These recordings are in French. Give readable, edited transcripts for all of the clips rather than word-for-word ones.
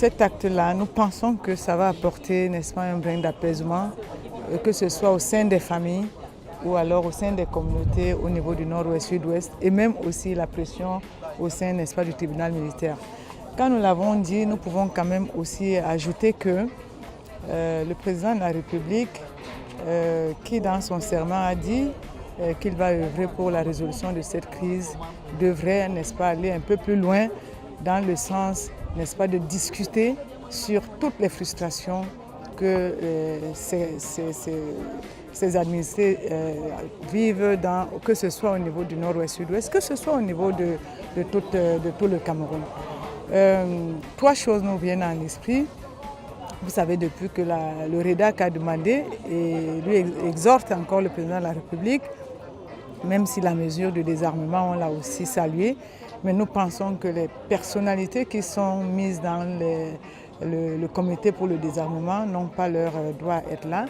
cet acte-là, nous pensons que ça va apporter, n'est-ce pas, un brin d'apaisement, que ce soit au sein des familles ou alors au sein des communautés au niveau du nord-ouest, sud-ouest, et même aussi la pression au sein, n'est-ce pas, du tribunal militaire. Quand nous l'avons dit, nous pouvons quand même aussi ajouter que le président de la République, qui dans son serment a dit qu'il va œuvrer pour la résolution de cette crise, devrait, n'est-ce pas, aller un peu plus loin dans le sens, n'est-ce pas, de discuter sur toutes les frustrations que ces administrés vivent, que ce soit au niveau du nord-ouest, sud-ouest, que ce soit au niveau de tout le Cameroun. Trois choses nous viennent à l'esprit. Vous savez, depuis que le REDAC a demandé et lui exhorte encore le président de la République, même si la mesure de désarmement, on l'a aussi saluée, mais nous pensons que les personnalités qui sont mises dans le comité pour le désarmement n'ont pas leur droit à être là.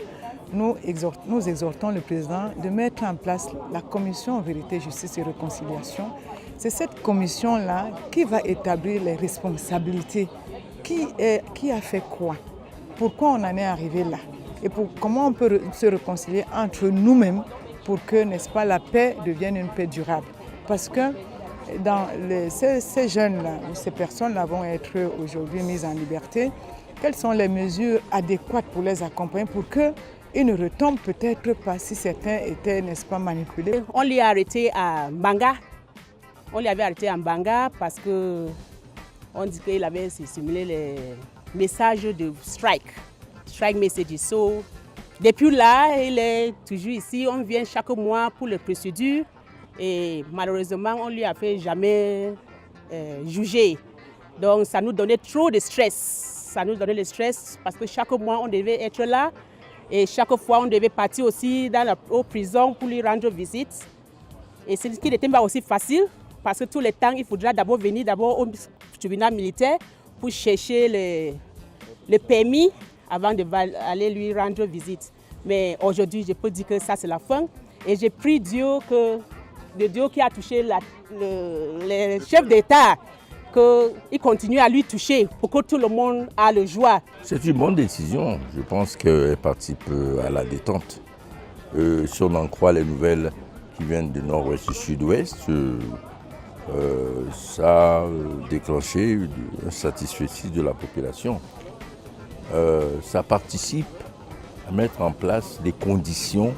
Nous exhortons le président de mettre en place la commission Vérité, Justice et Réconciliation. C'est cette commission-là qui va établir les responsabilités. Qui a fait quoi? Pourquoi on en est arrivé là? Et comment on peut se réconcilier entre nous-mêmes pour que, n'est-ce pas, la paix devienne une paix durable? Parce que ces jeunes-là, ces personnes-là vont être aujourd'hui mises en liberté. Quelles sont les mesures adéquates pour les accompagner pour qu'ils ne retombent peut-être pas si certains étaient, n'est-ce pas, manipulés? On l'a arrêté à Mbanga. On l'avait arrêté à Mbanga parce qu'on dit qu'il avait simulé les messages de strike messages. So, depuis là, il est toujours ici. On vient chaque mois pour les procédures et malheureusement, on ne lui a fait jamais juger. Donc, ça nous donnait trop de stress. Ça nous donnait le stress parce que chaque mois, on devait être là et chaque fois, on devait partir aussi dans la prison pour lui rendre visite. Et ce qui n'était pas aussi facile parce que tout le temps, il faudra d'abord venir au tribunal militaire pour chercher le permis avant d'aller lui rendre visite. Mais aujourd'hui, je peux dire que ça, c'est la fin. Et j'ai pris Dieu, le Dieu qui a touché le chef d'État, qu'il continue à lui toucher pour que tout le monde ait le joie. C'est une bonne décision. Je pense qu'elle participe à la détente. Si on en croit les nouvelles qui viennent du nord-ouest et du sud-ouest, ça a déclenché un satisfecit de la population. Ça participe à mettre en place les conditions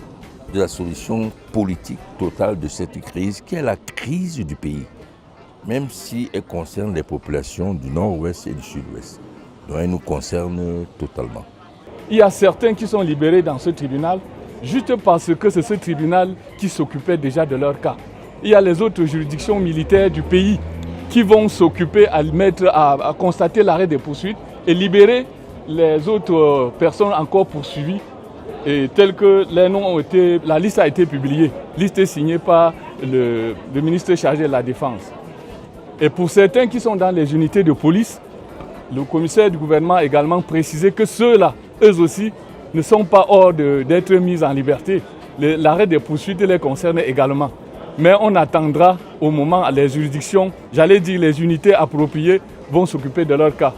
de la solution politique totale de cette crise, qui est la crise du pays, même si elle concerne les populations du nord-ouest et du sud-ouest. Donc elle nous concerne totalement. Il y a certains qui sont libérés dans ce tribunal juste parce que c'est ce tribunal qui s'occupait déjà de leur cas. Il y a les autres juridictions militaires du pays qui vont s'occuper à constater l'arrêt des poursuites et libérer les autres personnes encore poursuivies, et telles que les noms la liste a été publiée, liste signée par le ministre chargé de la Défense. Et pour certains qui sont dans les unités de police, le commissaire du gouvernement a également précisé que ceux-là, eux aussi, ne sont pas hors d'être mis en liberté. L'arrêt des poursuites les concerne également. Mais on attendra au moment où les juridictions, j'allais dire les unités appropriées, vont s'occuper de leur cas.